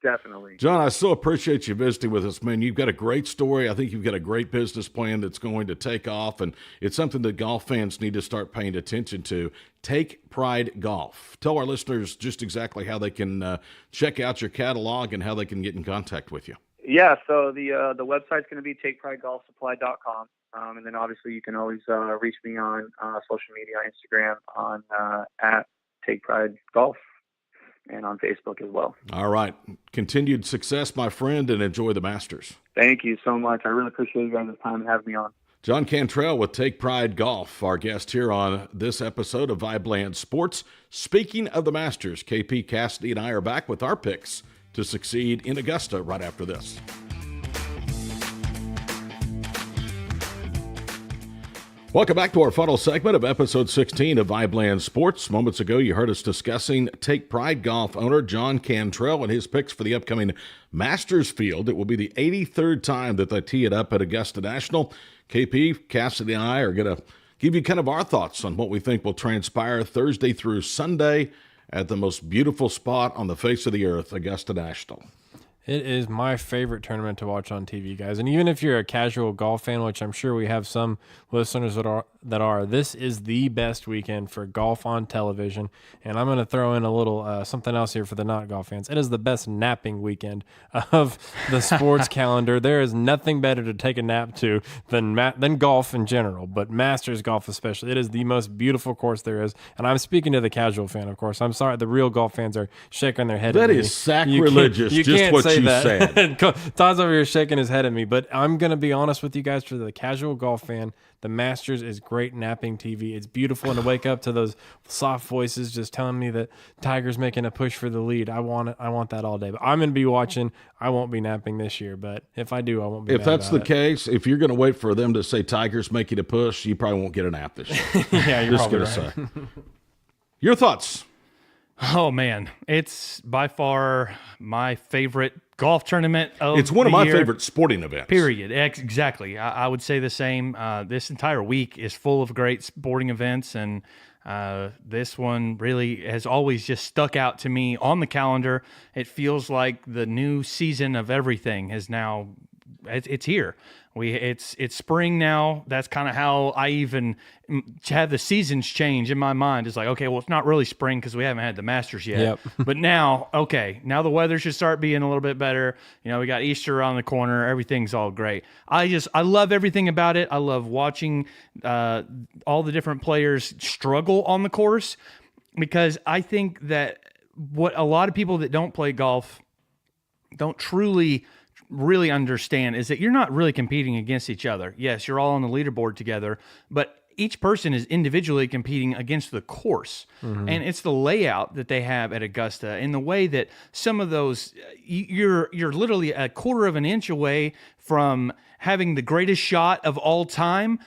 Definitely. Jon, I so appreciate you visiting with us, man. You've got a great story. I think you've got a great business plan that's going to take off, and it's something that golf fans need to start paying attention to. Take Pride Golf. Tell our listeners just exactly how they can check out your catalog and how they can get in contact with you. Yeah, so the website's going to be takepridegolfsupply.com. And then obviously you can always reach me on social media, Instagram, on at Take Pride Golf, and on Facebook as well. All right. Continued success, my friend, and enjoy the Masters. Thank you so much. I really appreciate you guys' time and having me on. Jon Cantrell with Take Pride Golf, our guest here on this episode of VIBELAND Sports. Speaking of the Masters, KP, Casady, and I are back with our picks to succeed in Augusta right after this. Welcome back to our final segment of episode 16 of VIBELAND Sports. Moments ago, you heard us discussing Take Pride Golf owner Jon Cantrell and his picks for the upcoming Masters field. It will be the 83rd time that they tee it up at Augusta National. KP, Casady, and I are going to give you kind of our thoughts on what we think will transpire Thursday through Sunday at the most beautiful spot on the face of the earth, Augusta National. It is my favorite tournament to watch on TV, guys. And even if you're a casual golf fan, which I'm sure we have some listeners that are, this is the best weekend for golf on television. And I'm going to throw in a little something else here for the not golf fans. It is the best napping weekend of the sports calendar. There is nothing better to take a nap to than golf in general, but Masters golf especially. It is the most beautiful course there is. And I'm speaking to the casual fan, of course. I'm sorry, the real golf fans are shaking their head. That is sacrilegious, just what say you that. said. Todd's over here shaking his head at me, but I'm going to be honest with you guys. For the casual golf fan, the Masters is great napping TV. It's beautiful, and to wake up to those soft voices just telling me that Tiger's making a push for the lead. I want it. I want that all day. But I'm going to be watching. I won't be napping this year, but if I do, I won't be. If that's the case, if you're going to wait for them to say Tiger's making a push, you probably won't get a nap this year. Yeah, you're Just probably gonna right. say. Your thoughts? Oh man, it's by far my favorite golf tournament of It's one of the my year. favorite sporting events. Period. Exactly. I would say the same. This entire week is full of great sporting events, and this one really has always just stuck out to me on the calendar. It feels like the new season of everything has now. It's here. It's spring now. That's kind of how I even have the seasons change in my mind. It's like, okay, well, it's not really spring because we haven't had the Masters yet. Yep. But now, okay, now the weather should start being a little bit better. You know, we got Easter around the corner. Everything's all great. I love everything about it. I love watching all the different players struggle on the course, because I think that what a lot of people that don't play golf don't truly really understand is that you're not really competing against each other. Yes, you're all on the leaderboard together, but each person is individually competing against the course. And it's the layout that they have at Augusta, and the way that some of those, you're literally a quarter of an inch away from having the greatest shot of all time,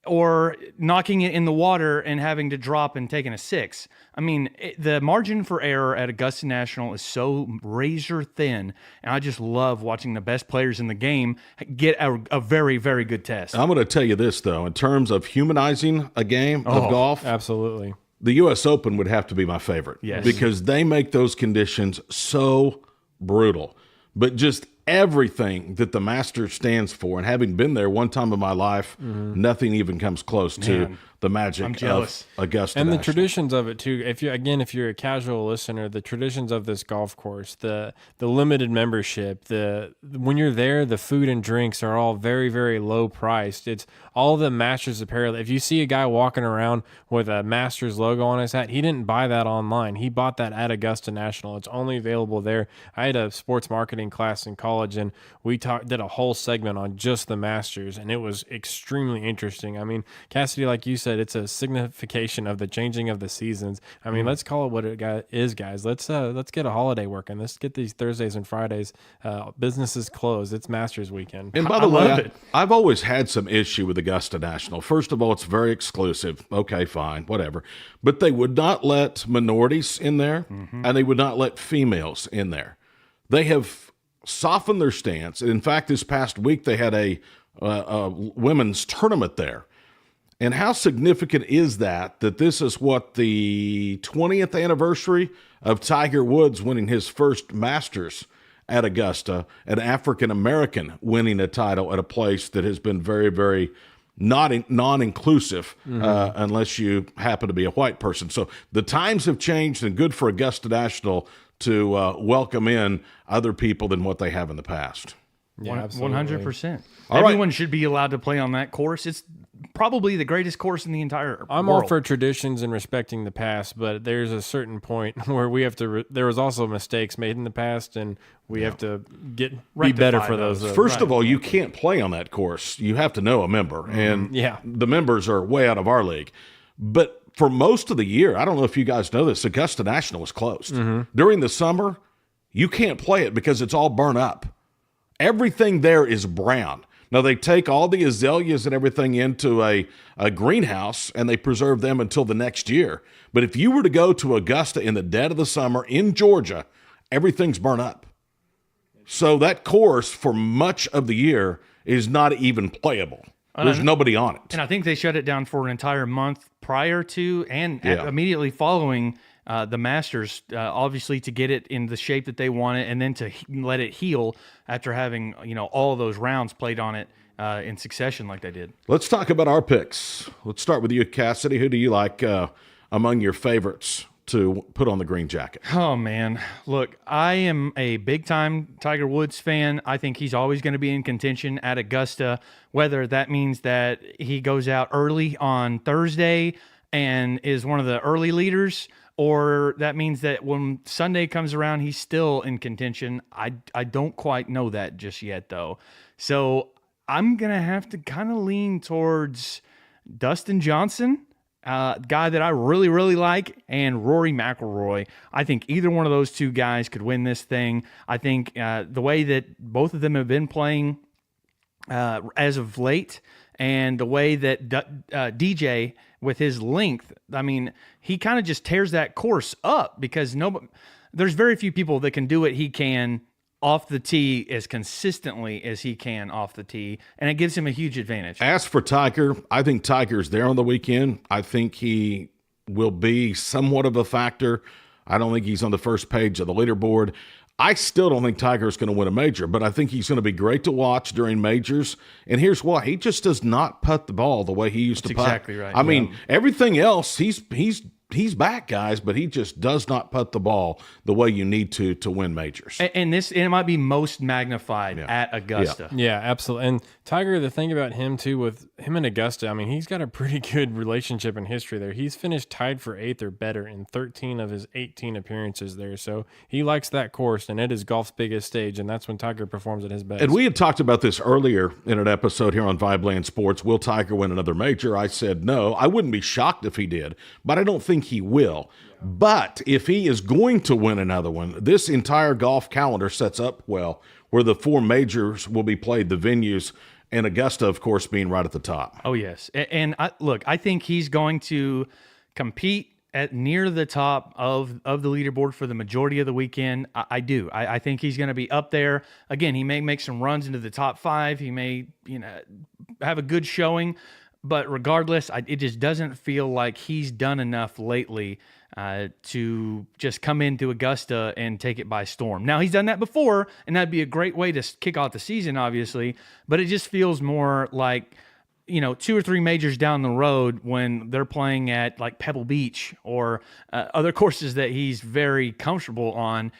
or knocking it in the water and having to drop and taking a 6. I mean, the margin for error at Augusta National is so razor thin, and I just love watching the best players in the game get a very, very good test. I'm going to tell you this, though. In terms of humanizing a game of golf, Absolutely. the U.S. Open would have to be my favorite. Yes. Because they make those conditions so brutal. But just everything that the Masters stands for, and having been there one time in my life, nothing even comes close to the magic of Augusta And the National. traditions of it too. If you're a casual listener, the traditions of this golf course, the limited membership, when you're there, the food and drinks are all very, very low priced. It's all the Masters apparel. If you see a guy walking around with a Masters logo on his hat, he didn't buy that online. He bought that at Augusta National. It's only available there. I had a sports marketing class in college, and we did a whole segment on just the Masters, and it was extremely interesting. I mean, Casady, like you said, it's a signification of the changing of the seasons. I mean, let's call it what it is, guys. Let's get a holiday working. Let's get these Thursdays and Fridays. Businesses closed. It's Masters weekend. And by the way, I've always had some issue with Augusta National. First of all, it's very exclusive. Okay, fine, whatever. But they would not let minorities in there, and they would not let females in there. They have softened their stance. In fact, this past week, they had a women's tournament there. And how significant is that this is what, the 20th anniversary of Tiger Woods winning his first Masters at Augusta, an African-American winning a title at a place that has been very, very non-inclusive unless you happen to be a white person. So the times have changed, and good for Augusta National to welcome in other people than what they have in the past. Yeah, absolutely. 100%. All right. Everyone should be allowed to play on that course. It's probably the greatest course in the entire I'm world. all for traditions and respecting the past, but there's a certain point where we have to. There was also mistakes made in the past, and we have to be better for those. First of all, you can't play on that course. You have to know a member, and the members are way out of our league. But for most of the year, I don't know if you guys know this, Augusta National is closed. During the summer, you can't play it because it's all burnt up. Everything there is brown. Now, they take all the azaleas and everything into a greenhouse, and they preserve them until the next year. But if you were to go to Augusta in the dead of the summer in Georgia, everything's burnt up. So that course for much of the year is not even playable. There's nobody on it. And I think they shut it down for an entire month prior to and immediately following the Masters, obviously to get it in the shape that they want it, and then to let it heal after having all those rounds played on it in succession like they did. Let's talk about our picks. Let's start with you, Casady. Who do you like among your favorites to put on the green jacket? Oh, man. Look, I am a big-time Tiger Woods fan. I think he's always going to be in contention at Augusta, whether that means that he goes out early on Thursday and is one of the early leaders, or that means that when Sunday comes around, he's still in contention. I don't quite know that just yet, though. So I'm going to have to kind of lean towards Dustin Johnson, guy that I really, really like, and Rory McIlroy. I think either one of those two guys could win this thing. I think the way that both of them have been playing as of late, and the way that DJ with his length, I mean, he kind of just tears that course up because there's very few people that can do what he can off the tee as consistently as he can off the tee, and it gives him a huge advantage. As for Tiger, I think Tiger's there on the weekend. I think he will be somewhat of a factor. I don't think he's on the first page of the leaderboard. I still don't think Tiger's going to win a major, but I think he's going to be great to watch during majors. And here's why. He just does not putt the ball the way he used to putt. Exactly right. I mean, everything else, he's back, guys, but he just does not putt the ball the way you need to win majors. And it might be most magnified at Augusta. Yeah, absolutely. And Tiger, the thing about him too, with him and Augusta, I mean, he's got a pretty good relationship and history there. He's finished tied for 8th or better in 13 of his 18 appearances there. So he likes that course, and it is golf's biggest stage, and that's when Tiger performs at his best. And we had talked about this earlier in an episode here on VIBELAND Sports. Will Tiger win another major? I said no. I wouldn't be shocked if he did, but I don't think he will. But if he is going to win another one, this entire golf calendar sets up well, where the 4 majors will be played, the venues, and Augusta, of course, being right at the top. Oh, yes. And I think he's going to compete at near the top of the leaderboard for the majority of the weekend. I do. I think he's going to be up there. Again, he may make some runs into the top 5. He may, have a good showing. But regardless, it just doesn't feel like he's done enough lately to just come into Augusta and take it by storm. Now, he's done that before, and that'd be a great way to kick off the season, obviously. But it just feels more like, 2 or 3 majors down the road when they're playing at like Pebble Beach or other courses that he's very comfortable on,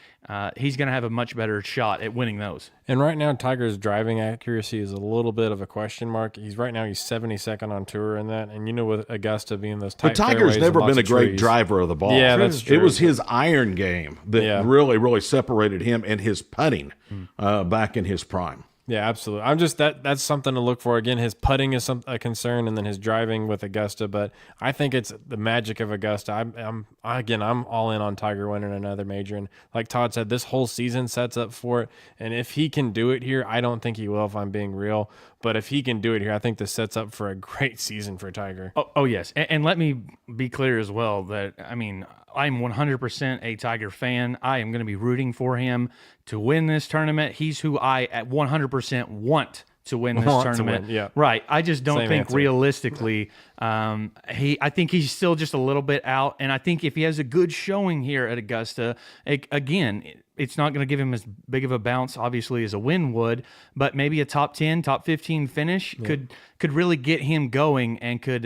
he's going to have a much better shot at winning those. And right now, Tiger's driving accuracy is a little bit of a question mark. He's 72nd on tour in that. And with Augusta being those tight But Tiger's fairways never and been a lots of great trees. driver of the ball. Yeah, that's true. It was his iron game that really, really separated him and his putting back in his prime. Yeah, absolutely. I'm just that's something to look for. Again, his putting is a concern, and then his driving with Augusta. But I think it's the magic of Augusta. I'm all in on Tiger winning another major, and like Todd said, this whole season sets up for it. And if he can do it here, I don't think he will. If I'm being real, but if he can do it here, I think this sets up for a great season for Tiger. Oh yes, and let me be clear as well that I'm 100% a Tiger fan. I am going to be rooting for him to win this tournament. He's who I at 100% want to win this tournament. Yeah. Right. I just don't Same think answer. realistically, I think he's still just a little bit out. And I think if he has a good showing here at Augusta, again, it's not going to give him as big of a bounce, obviously, as a win would, but maybe a top 10, top 15 finish could really get him going and could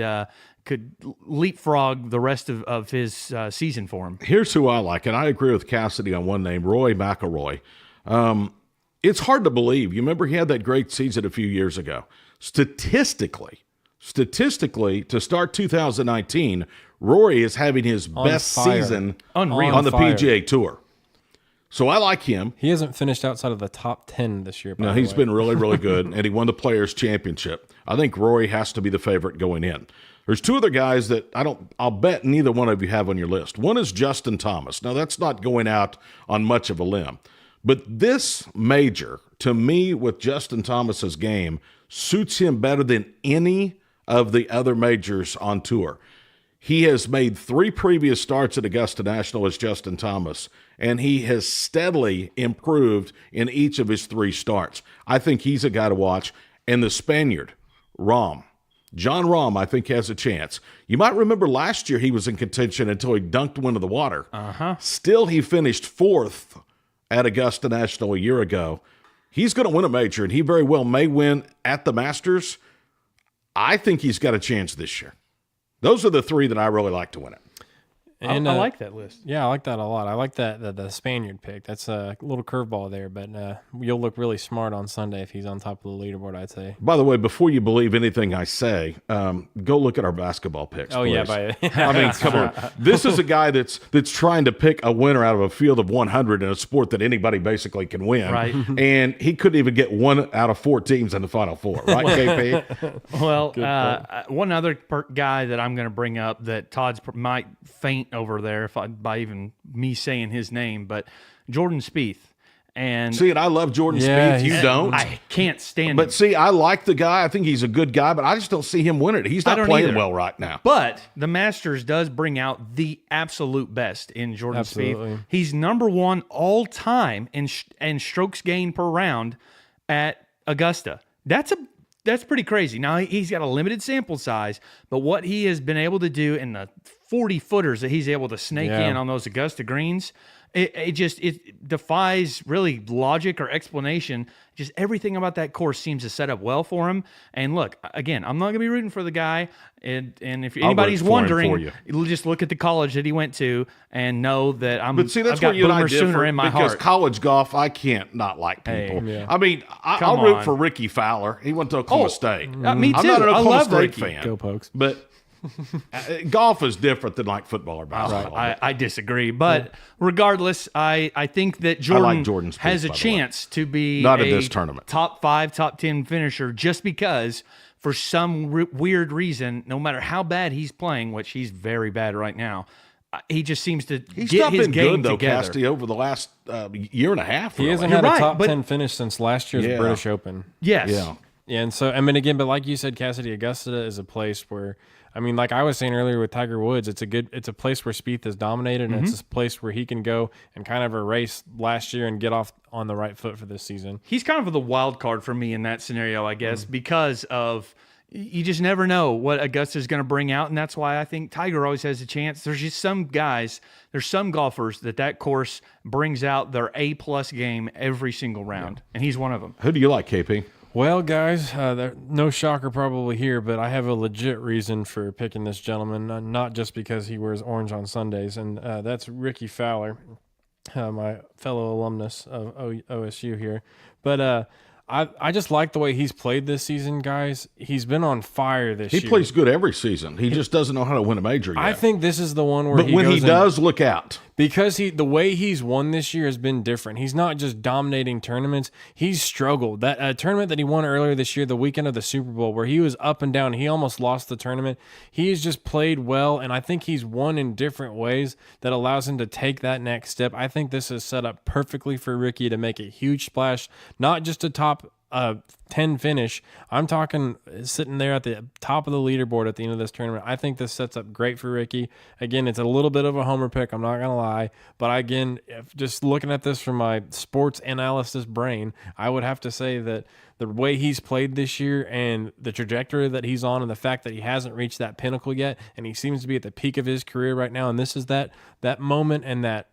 leapfrog the rest of his season for him. Here's who I like, and I agree with Casady on one name, Rory McIlroy. It's hard to believe. You remember he had that great season a few years ago. Statistically, to start 2019, Rory is having his best season Unreal. on the PGA Tour. So I like him. He hasn't finished outside of the top 10 this year. No, he's been really, really good, and he won the Players' Championship. I think Rory has to be the favorite going in. There's 2 other guys that I'll bet neither one of you have on your list. One is Justin Thomas. Now, that's not going out on much of a limb. But this major, to me, with Justin Thomas's game, suits him better than any of the other majors on tour. He has made 3 previous starts at Augusta National as Justin Thomas, and he has steadily improved in each of his 3 starts. I think he's a guy to watch. And the Spaniard, Jon Rahm, I think, has a chance. You might remember last year he was in contention until he dunked one into the water. Still, he finished 4th at Augusta National a year ago. He's going to win a major, and he very well may win at the Masters. I think he's got a chance this year. Those are the 3 that I really like to win it. And I like that list. Yeah, I like that a lot. I like that the Spaniard pick. That's a little curveball there, but you'll look really smart on Sunday if he's on top of the leaderboard, I'd say. By the way, before you believe anything I say, go look at our basketball picks. Oh, please. yeah. I mean, come on. This is a guy that's trying to pick a winner out of a field of 100 in a sport that anybody basically can win. Right. And he couldn't even get 1 out of 4 teams in the Final Four, right, KP? Well, one other guy that I'm going to bring up that Todd's might faint over there by even me saying his name, but Jordan Spieth. And See, and I love Jordan Spieth. You don't. I can't stand him. But see, I like the guy. I think he's a good guy, but I just don't see him winning it. He's not don't playing either. well right now. But the Masters does bring out the absolute best in Jordan Absolutely. Spieth. He's number 1 all time in strokes gained per round at Augusta. That's pretty crazy. Now, he's got a limited sample size, but what he has been able to do in the 40 footers that he's able to snake in on those Augusta greens, it defies really logic or explanation. Just everything about that course seems to set up well for him. And look, again, I'm not going to be rooting for the guy. And if anybody's root for him for wondering, you. you'll just look at the college that he went to and know that But see, that's I've got where you and I Boomer differ, Sooner in my because heart. college golf, I can't not like people. yeah. I mean, I'll Come root on. for Ricky Fowler. He went to Oklahoma State. Me too. I'm not an I Oklahoma love State Ricky. fan. Go Pokes. But golf is different than like football or basketball. I disagree, but regardless, I think that Jordan, Jordan Spieth, has a by the way. chance to be Not in a this tournament. top 5, top 10 finisher just because for some weird reason, no matter how bad he's playing, which he's very bad right now, he just seems to He's get not his been game good, though, together. Casty, over the last year and a half. He really. hasn't You're had a right, top but- 10 finish since last year's Yeah. British Open. Yes. Yeah. Yeah, and so, I mean, again, but like you said, Casady, Augusta is a place where, I mean, like I was saying earlier with Tiger Woods, it's a place where Spieth has dominated, and it's a place where he can go and kind of erase last year and get off on the right foot for this season. He's kind of the wild card for me in that scenario, I guess, because of you just never know what Augusta's going to bring out, and that's why I think Tiger always has a chance. There's just some guys, there's some golfers that course brings out their A-plus game every single round, and he's one of them. Who do you like, KP? Well, guys, no shocker probably here, but I have a legit reason for picking this gentleman, not just because he wears orange on Sundays, and that's Ricky Fowler, my fellow alumnus of OSU here. But I just like the way he's played this season, guys. He's been on fire this year. He plays good every season. He just doesn't know how to win a major yet. I think this is the one where but when he does, look out. Because the way he's won this year has been different. He's not just dominating tournaments. He's struggled. That tournament that he won earlier this year, the weekend of the Super Bowl, where he was up and down, he almost lost the tournament. He's just played well, and I think he's won in different ways that allows him to take that next step. I think this is set up perfectly for Ricky to make a huge splash, not just a top 10 finish. I'm talking sitting there at the top of the leaderboard at the end of this tournament. I think this sets up great for Ricky. Again, it's a little bit of a homer pick, I'm not going to lie. But again, just looking at this from my sports analysis brain, I would have to say that the way he's played this year and the trajectory that he's on and the fact that he hasn't reached that pinnacle yet and he seems to be at the peak of his career right now, and this is that moment and that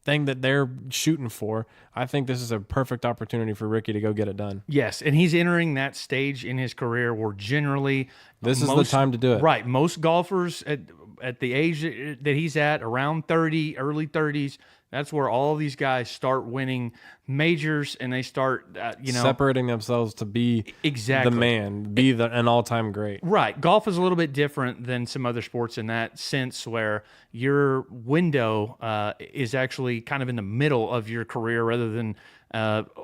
thing that they're shooting for. I think this is a perfect opportunity for Ricky to go get it done. Yes, and he's entering that stage in his career where generally This is the time to do it. Right, most golfers at the age that he's at, around 30, early 30s, that's where all these guys start winning majors and they start, separating themselves to be exactly the man, be an all-time great. Right. Golf is a little bit different than some other sports in that sense where your window is actually kind of in the middle of your career rather than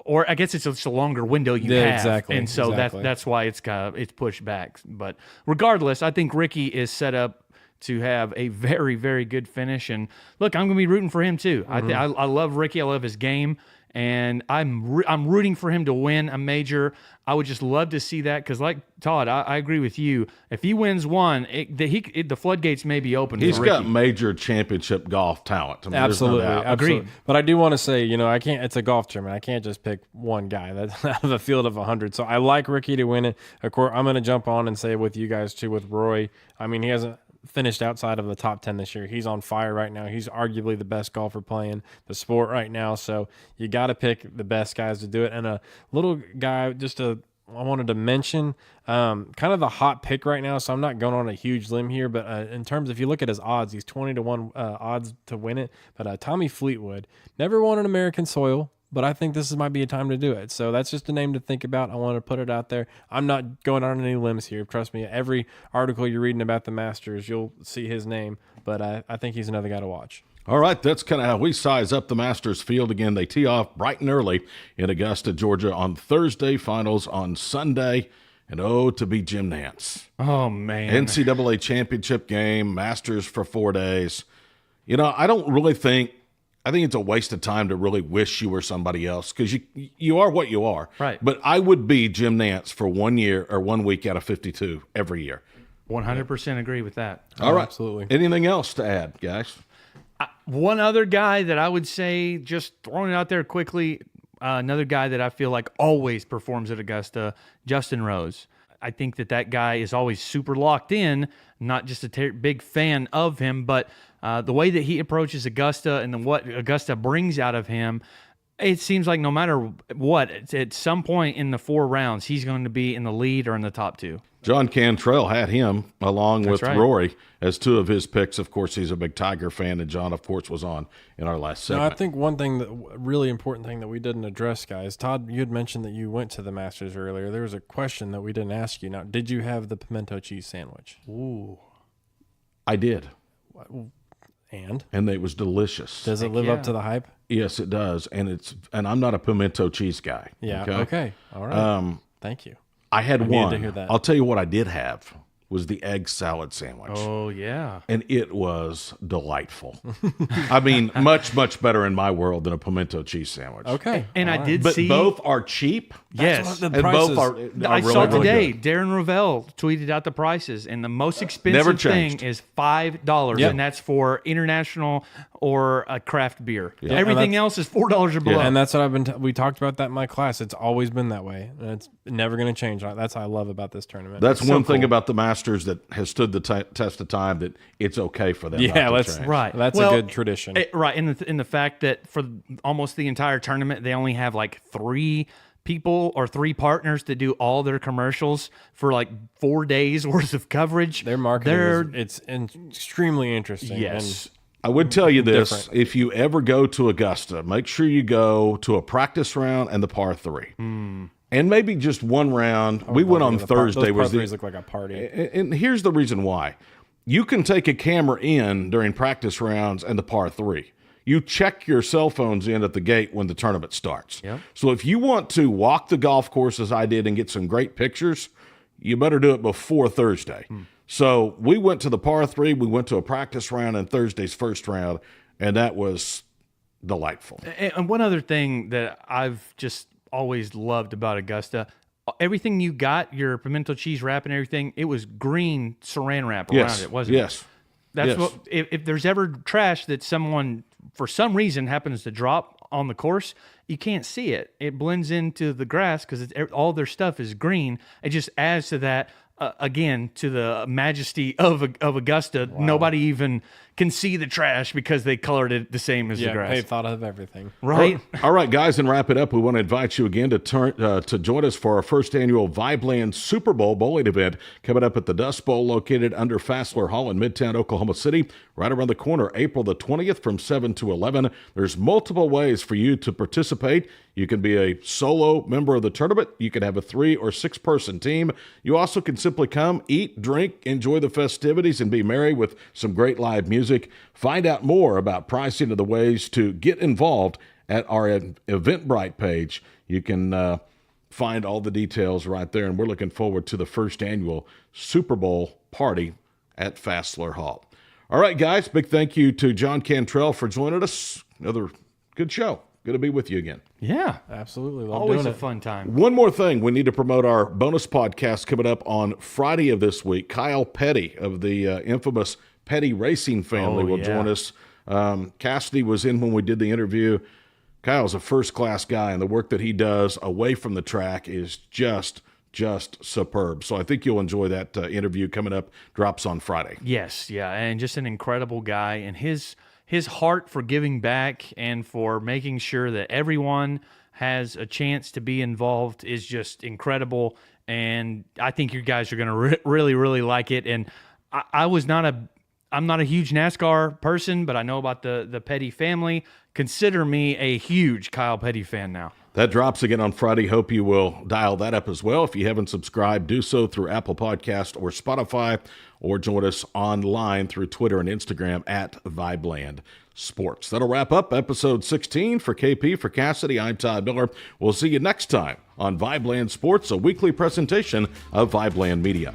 or I guess it's just a longer window you have. Exactly. And so exactly. that's why it's pushed back. But regardless, I think Ricky is set up to have a very, very good finish. And look, I'm going to be rooting for him too. Mm-hmm. I love Ricky. I love his game. And I'm rooting for him to win a major. I would just love to see that because, like Todd, I agree with you. If he wins one, the floodgates may be open. He's for got Ricky. major championship golf talent. I mean, there's no Absolutely, doubt. absolutely. But I do want to say, I can't. It's a golf tournament. I can't just pick one guy. That's out of a field of 100. So I like Ricky to win it. Of course, I'm going to jump on and say with you guys too. With Roy, I mean, he hasn't finished outside of the top 10 this year. He's on fire right now. He's arguably the best golfer playing the sport right now. So you got to pick the best guys to do it. And a little guy, just a wanted to mention, kind of the hot pick right now, so I'm not going on a huge limb here, but in terms, if you look at his odds, he's 20-1 odds to win it. But Tommy Fleetwood never won an American soil, but I think this might be a time to do it. So that's just a name to think about. I want to put it out there. I'm not going on any limbs here. Trust me, every article you're reading about the Masters, you'll see his name, but I think he's another guy to watch. All right, that's kind of how we size up the Masters field. Again, they tee off bright and early in Augusta, Georgia on Thursday, finals on Sunday. And to be Jim Nance. Oh, man. NCAA championship game, Masters for 4 days. You know, I think it's a waste of time to really wish you were somebody else, because you are what you are. Right. But I would be Jim Nance for 1 year or 1 week out of 52 every year. 100% agree with that. All right. Absolutely. Anything else to add, guys? One other guy that I would say, just throwing it out there quickly, another guy that I feel like always performs at Augusta, Justin Rose. I think that guy is always super locked in, not just a big fan of him, but the way that he approaches Augusta and what Augusta brings out of him, it seems like no matter what, at some point in the 4 rounds, he's going to be in the lead or in the top 2. Jon Cantrell had him along with right. Rory as 2 of his picks. Of course, he's a big Tiger fan, and John, of course, was on in our last No, segment. I think one thing really important thing that we didn't address, guys. Todd, you had mentioned that you went to the Masters earlier. There was a question that we didn't ask you. Now, did you have the pimento cheese sandwich? Ooh. I did. And it was delicious. does it live up to the hype? Yes, it does, and I'm not a pimento cheese guy. Yeah. Okay. All right. Thank you. I had needed one. to hear that. I'll tell you what I did have was the egg salad sandwich. Oh, yeah. And it was delightful. I mean, much, much better in my world than a pimento cheese sandwich. Okay. And I did But see. both are cheap. Yes. The And prices. both are I really, saw really today, good. Darren Ravel tweeted out the prices, and the most Never expensive changed. thing is $5, Yep. and that's for international or a craft beer. Yeah. Everything And else is $4 or below. And that's what I've been. We talked about that in my class. It's always been that way, and it's never going to change. That's what I love about this tournament. That's one thing cool. about the Masters that has stood the test of time, that it's okay for them yeah. not to Let's change. Right. That's Well, a good tradition. Right. In the fact that for almost the entire tournament, they only have like 3 people or 3 partners to do all their commercials for like 4 days worth of coverage. Their marketing it's extremely interesting. Yes. I would tell you this: Different. if you ever go to Augusta, make sure you go to a practice round and the par 3. And maybe just one round. We went on Thursday. Those Was the, par-threes look like a party. and here's the reason why. You can take a camera in during practice rounds and the par 3. You check your cell phones in at the gate when the tournament starts. Yep. So if you want to walk the golf course as I did and get some great pictures, you better do it before Thursday. So we went to the par 3. We went to a practice round in Thursday's first round, and that was delightful. And one other thing that I've just always loved about Augusta, everything you got, your pimento cheese wrap and everything, it was green saran wrap around Yes. it, wasn't it? Yes. That's Yes. what. If there's ever trash that someone for some reason happens to drop on the course, you can't see it. It blends into the grass because all their stuff is green. It just adds to that. Again, to the majesty of Augusta, nobody even can see the trash because they colored it the same as the Yeah, grass. they thought of everything. Right? All right, guys, and wrap it up. We want to invite you again to join us for our first annual VIBELAND Super Bowl bowling event coming up at the Dust Bowl, located under Fassler Hall in Midtown Oklahoma City, right around the corner, April the 20th from 7 to 11. There's multiple ways for you to participate. You can be a solo member of the tournament. You can have a 3 or 6 person team. You also can simply come, eat, drink, enjoy the festivities, and be merry with some great live music. Find out more about pricing and the ways to get involved at our Eventbrite page. You can find all the details right there, and we're looking forward to the first annual Super Bowl party at Fassler Hall. All right, guys, big thank you to Jon Cantrell for joining us. Another good show. Good to be with you again. Yeah. Absolutely. Love Always doing a it. fun time. One more thing. We need to promote our bonus podcast coming up on Friday of this week. Kyle Petty of the infamous Petty Racing family will join us. Casady was in when we did the interview. Kyle's a first-class guy, and the work that he does away from the track is just superb. So I think you'll enjoy that interview coming up. Drops on Friday. Yes, yeah, and just an incredible guy, and his heart for giving back and for making sure that everyone has a chance to be involved is just incredible. And I think you guys are going to really, really like it. And I'm not a huge NASCAR person, but I know about the Petty family. Consider me a huge Kyle Petty fan now. That drops again on Friday. Hope you will dial that up as well. If you haven't subscribed, do so through Apple Podcast or Spotify, or join us online through Twitter and Instagram at VIBELAND Sports. That'll wrap up episode 16 for KP, for Casady. I'm Todd Miller. We'll see you next time on VIBELAND Sports, a weekly presentation of VIBELAND Media.